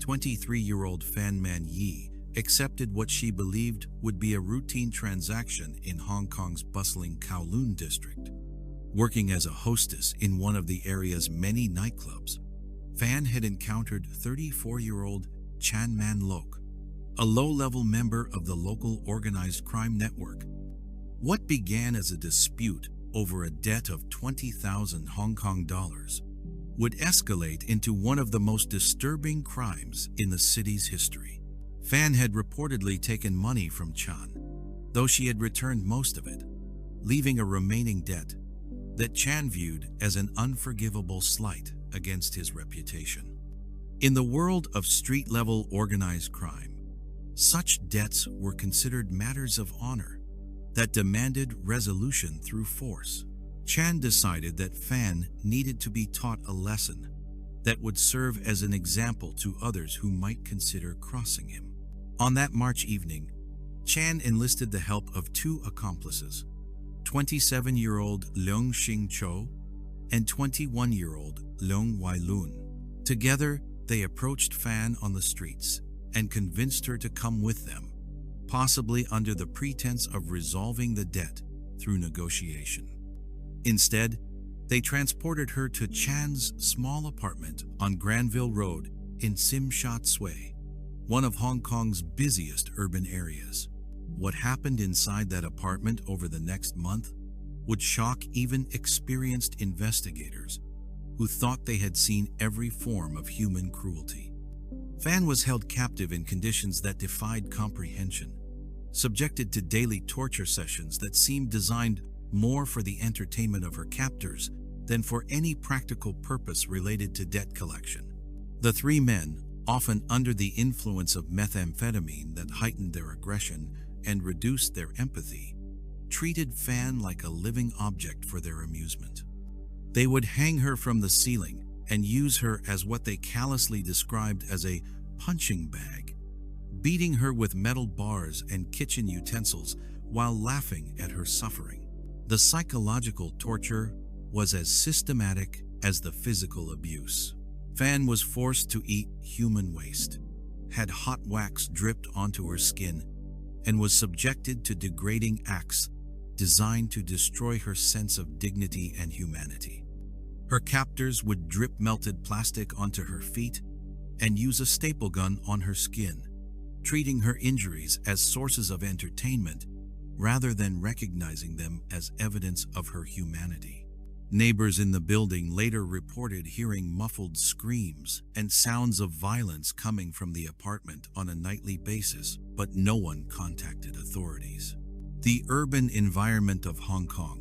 23-year-old Fan Man Yi accepted what she believed would be a routine transaction in Hong Kong's bustling Kowloon district. Working as a hostess in one of the area's many nightclubs, Fan had encountered 34-year-old Chan Man Lok, a low-level member of the local organized crime network. What began as a dispute over a debt of 20,000 Hong Kong dollars would escalate into one of the most disturbing crimes in the city's history. Fan had reportedly taken money from Chan, though she had returned most of it, leaving a remaining debt that Chan viewed as an unforgivable slight against his reputation. In the world of street-level organized crime, such debts were considered matters of honor that demanded resolution through force. Chan decided that Fan needed to be taught a lesson that would serve as an example to others who might consider crossing him. On that March evening, Chan enlisted the help of two accomplices, 27-year-old Leung Shing Cho and 21-year-old Leung Wai-lun. Together, they approached Fan on the streets and convinced her to come with them, possibly under the pretense of resolving the debt through negotiation. Instead, they transported her to Chan's small apartment on Granville Road in Tsim Sha Tsui, one of Hong Kong's busiest urban areas. What happened inside that apartment over the next month would shock even experienced investigators who thought they had seen every form of human cruelty. Fan was held captive in conditions that defied comprehension, subjected to daily torture sessions that seemed designed more for the entertainment of her captors than for any practical purpose related to debt collection. The three men, often under the influence of methamphetamine that heightened their aggression and reduced their empathy, treated Fan like a living object for their amusement. They would hang her from the ceiling and use her as what they callously described as a punching bag, beating her with metal bars and kitchen utensils while laughing at her suffering. The psychological torture was as systematic as the physical abuse. Fan was forced to eat human waste, had hot wax dripped onto her skin, and was subjected to degrading acts designed to destroy her sense of dignity and humanity. Her captors would drip melted plastic onto her feet and use a staple gun on her skin, treating her injuries as sources of entertainment rather than recognizing them as evidence of her humanity. Neighbors in the building later reported hearing muffled screams and sounds of violence coming from the apartment on a nightly basis, but no one contacted authorities. The urban environment of Hong Kong,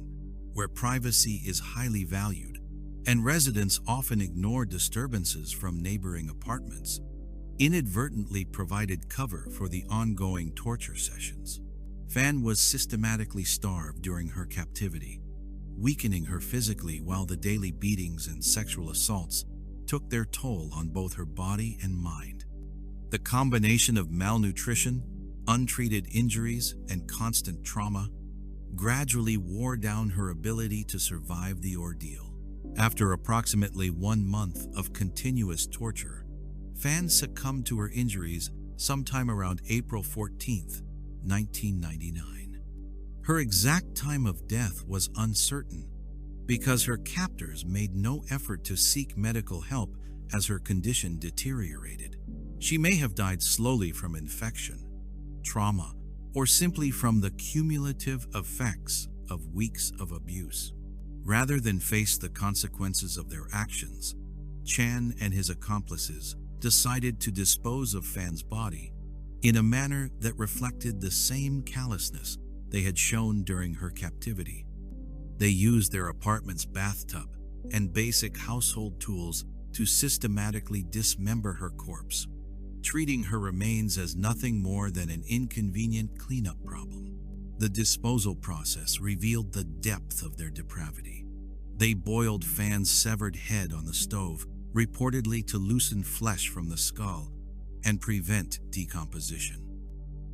where privacy is highly valued and residents often ignore disturbances from neighboring apartments, inadvertently provided cover for the ongoing torture sessions. Fan was systematically starved during her captivity, weakening her physically while the daily beatings and sexual assaults took their toll on both her body and mind. The combination of malnutrition, untreated injuries, and constant trauma gradually wore down her ability to survive the ordeal. After approximately 1 month of continuous torture, Fan succumbed to her injuries sometime around April 14, 1999. Her exact time of death was uncertain because her captors made no effort to seek medical help as her condition deteriorated. She may have died slowly from infection, trauma, or simply from the cumulative effects of weeks of abuse. Rather than face the consequences of their actions, Chan and his accomplices decided to dispose of Fan's body in a manner that reflected the same callousness they had shown during her captivity. They used their apartment's bathtub and basic household tools to systematically dismember her corpse, treating her remains as nothing more than an inconvenient cleanup problem. The disposal process revealed the depth of their depravity. They boiled Fan's severed head on the stove, reportedly to loosen flesh from the skull and prevent decomposition.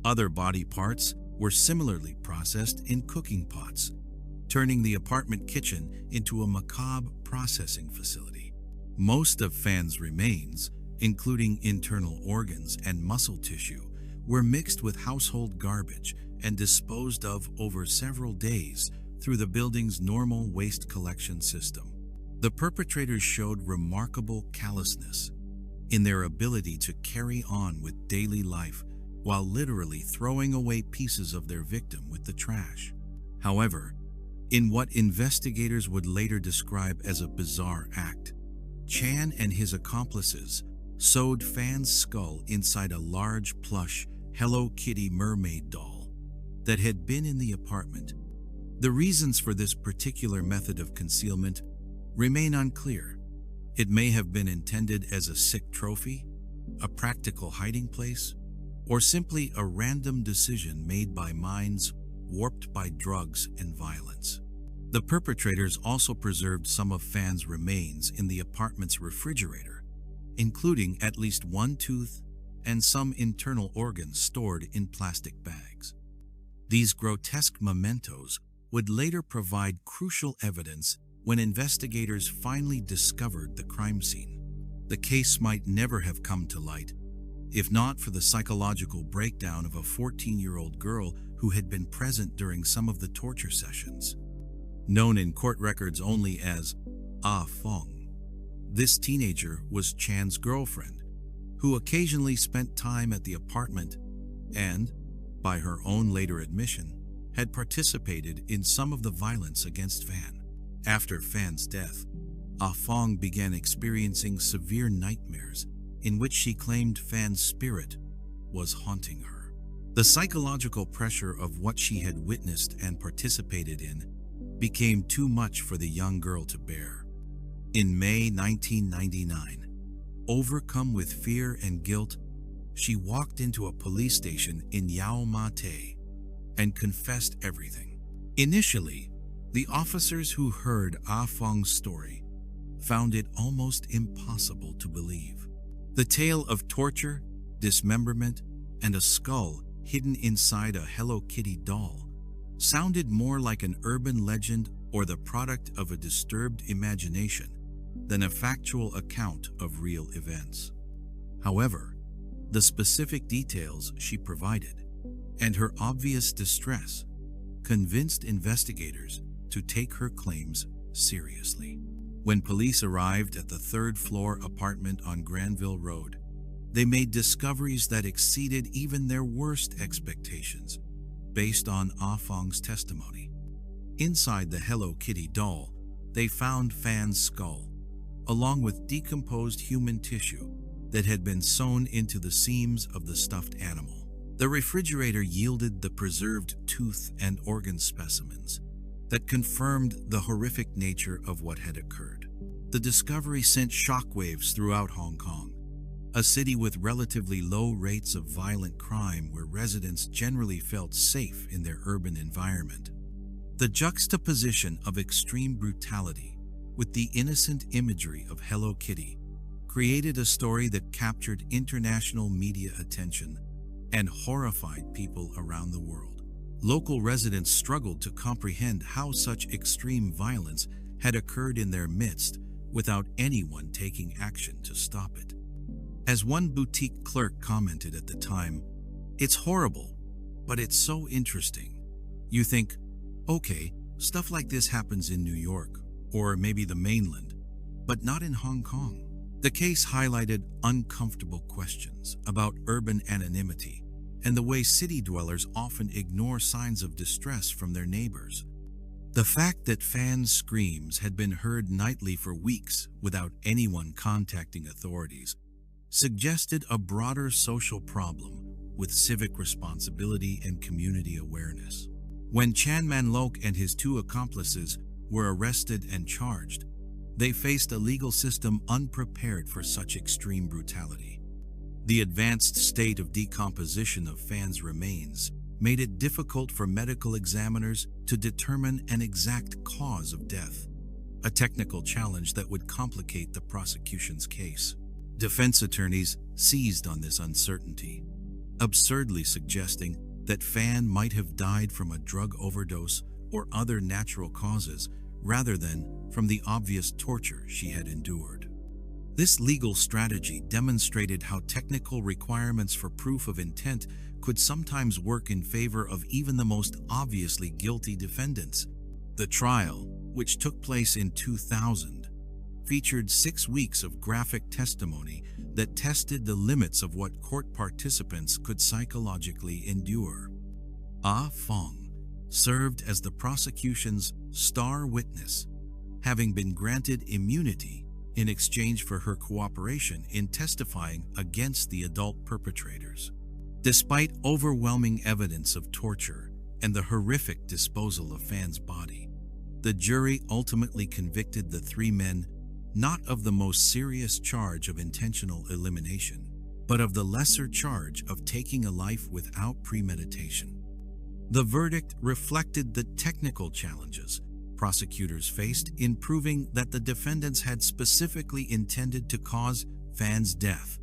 Other body parts were similarly processed in cooking pots, turning the apartment kitchen into a macabre processing facility. Most of Fan's remains, including internal organs and muscle tissue, were mixed with household garbage and disposed of over several days through the building's normal waste collection system. The perpetrators showed remarkable callousness in their ability to carry on with daily life while literally throwing away pieces of their victim with the trash. However, in what investigators would later describe as a bizarre act, Chan and his accomplices sewed Fan's skull inside a large plush Hello Kitty mermaid doll that had been in the apartment. The reasons for this particular method of concealment remain unclear. It may have been intended as a sick trophy, a practical hiding place, or simply a random decision made by minds warped by drugs and violence. The perpetrators also preserved some of Fan's remains in the apartment's refrigerator, including at least one tooth and some internal organs stored in plastic bags. These grotesque mementos would later provide crucial evidence when investigators finally discovered the crime scene. The case might never have come to light if not for the psychological breakdown of a 14-year-old girl who had been present during some of the torture sessions. Known in court records only as Ah Fong, this teenager was Chan's girlfriend, who occasionally spent time at the apartment and, by her own later admission, had participated in some of the violence against Fan. After Fan's death, Ah Fong began experiencing severe nightmares in which she claimed Fan's spirit was haunting her. The psychological pressure of what she had witnessed and participated in became too much for the young girl to bear. In May 1999, overcome with fear and guilt, she walked into a police station in Yau Ma Tei and confessed everything. Initially, the officers who heard Ah Fong's story found it almost impossible to believe. The tale of torture, dismemberment, and a skull hidden inside a Hello Kitty doll sounded more like an urban legend or the product of a disturbed imagination than a factual account of real events. However, the specific details she provided and her obvious distress convinced investigators to take her claims seriously. When police arrived at the third-floor apartment on Granville Road, they made discoveries that exceeded even their worst expectations, based on Ah Fong's testimony. Inside the Hello Kitty doll, they found Fan's skull, along with decomposed human tissue that had been sewn into the seams of the stuffed animal. The refrigerator yielded the preserved tooth and organ specimens that confirmed the horrific nature of what had occurred. The discovery sent shockwaves throughout Hong Kong, a city with relatively low rates of violent crime where residents generally felt safe in their urban environment. The juxtaposition of extreme brutality with the innocent imagery of Hello Kitty created a story that captured international media attention and horrified people around the world. Local residents struggled to comprehend how such extreme violence had occurred in their midst without anyone taking action to stop it. As one boutique clerk commented at the time, "It's horrible, but it's so interesting. You think, okay, stuff like this happens in New York, or maybe the mainland, but not in Hong Kong." The case highlighted uncomfortable questions about urban anonymity and the way city dwellers often ignore signs of distress from their neighbors. The fact that Fan's screams had been heard nightly for weeks without anyone contacting authorities suggested a broader social problem with civic responsibility and community awareness. When Chan Man Lok and his two accomplices were arrested and charged, they faced a legal system unprepared for such extreme brutality. The advanced state of decomposition of Fan's remains made it difficult for medical examiners to determine an exact cause of death, a technical challenge that would complicate the prosecution's case. Defense attorneys seized on this uncertainty, absurdly suggesting that Fan might have died from a drug overdose or other natural causes rather than from the obvious torture she had endured. This legal strategy demonstrated how technical requirements for proof of intent could sometimes work in favor of even the most obviously guilty defendants. The trial, which took place in 2000, featured 6 weeks of graphic testimony that tested the limits of what court participants could psychologically endure. Ah Fong served as the prosecution's star witness, having been granted immunity in exchange for her cooperation in testifying against the adult perpetrators. Despite overwhelming evidence of torture and the horrific disposal of Fan's body, the jury ultimately convicted the 3 men not of the most serious charge of intentional elimination, but of the lesser charge of taking a life without premeditation. The verdict reflected the technical challenges prosecutors faced in proving that the defendants had specifically intended to cause Fan's death,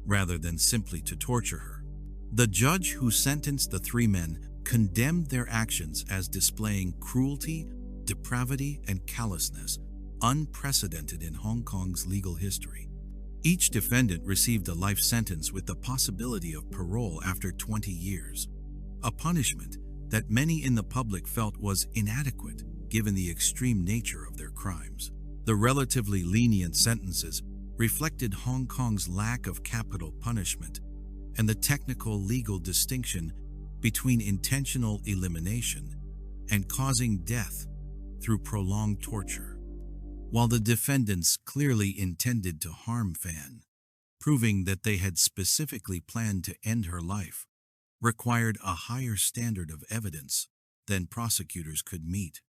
rather than simply to torture her. The judge who sentenced the 3 men condemned their actions as displaying cruelty, depravity, and callousness unprecedented in Hong Kong's legal history. Each defendant received a life sentence with the possibility of parole after 20 years, a punishment that many in the public felt was inadequate given the extreme nature of their crimes. The relatively lenient sentences reflected Hong Kong's lack of capital punishment and the technical legal distinction between intentional elimination and causing death through prolonged torture. While the defendants clearly intended to harm Fan, proving that they had specifically planned to end her life required a higher standard of evidence than prosecutors could meet.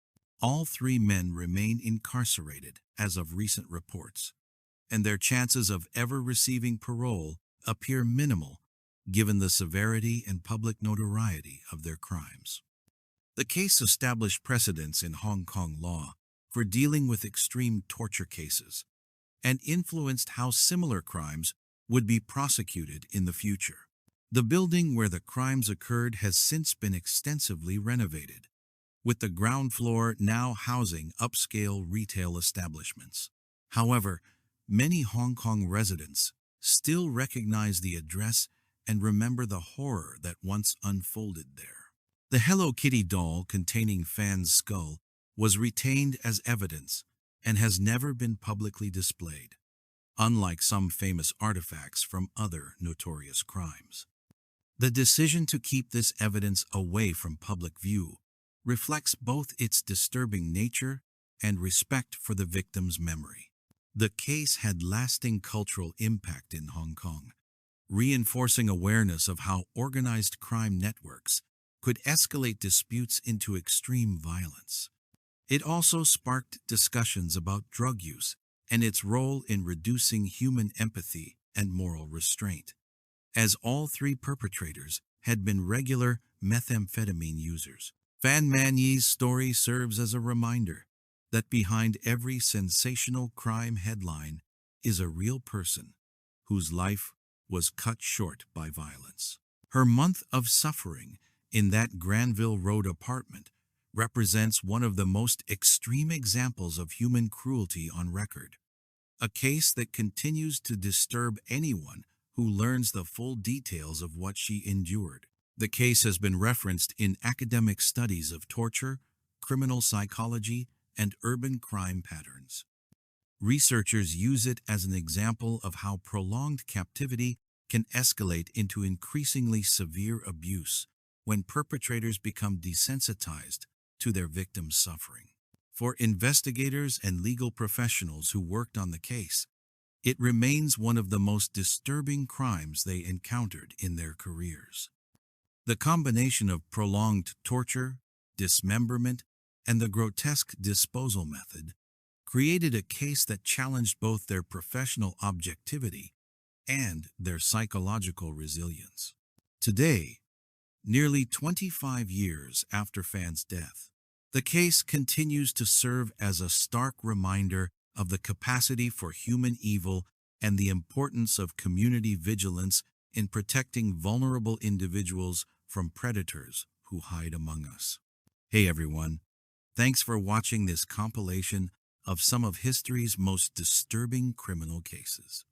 All three men remain incarcerated as of recent reports, and their chances of ever receiving parole appear minimal given the severity and public notoriety of their crimes. The case established precedents in Hong Kong law for dealing with extreme torture cases and influenced how similar crimes would be prosecuted in the future. The building where the crimes occurred has since been extensively renovated, with the ground floor now housing upscale retail establishments. However, many Hong Kong residents still recognize the address and remember the horror that once unfolded there. The Hello Kitty doll containing Fan's skull was retained as evidence and has never been publicly displayed, unlike some famous artifacts from other notorious crimes. The decision to keep this evidence away from public view reflects both its disturbing nature and respect for the victim's memory. The case had lasting cultural impact in Hong Kong, reinforcing awareness of how organized crime networks could escalate disputes into extreme violence. It also sparked discussions about drug use and its role in reducing human empathy and moral restraint, as all three perpetrators had been regular methamphetamine users. Fan Man-yi's story serves as a reminder that behind every sensational crime headline is a real person whose life was cut short by violence. Her month of suffering in that Granville Road apartment represents one of the most extreme examples of human cruelty on record, a case that continues to disturb anyone who learns the full details of what she endured. The case has been referenced in academic studies of torture, criminal psychology, and urban crime patterns. Researchers use it as an example of how prolonged captivity can escalate into increasingly severe abuse when perpetrators become desensitized to their victims' suffering. For investigators and legal professionals who worked on the case, it remains one of the most disturbing crimes they encountered in their careers. The combination of prolonged torture, dismemberment, and the grotesque disposal method created a case that challenged both their professional objectivity and their psychological resilience. Today, nearly 25 years after Fan's death, the case continues to serve as a stark reminder of the capacity for human evil and the importance of community vigilance in protecting vulnerable individuals from predators who hide among us. Hey everyone, thanks for watching this compilation of some of history's most disturbing criminal cases.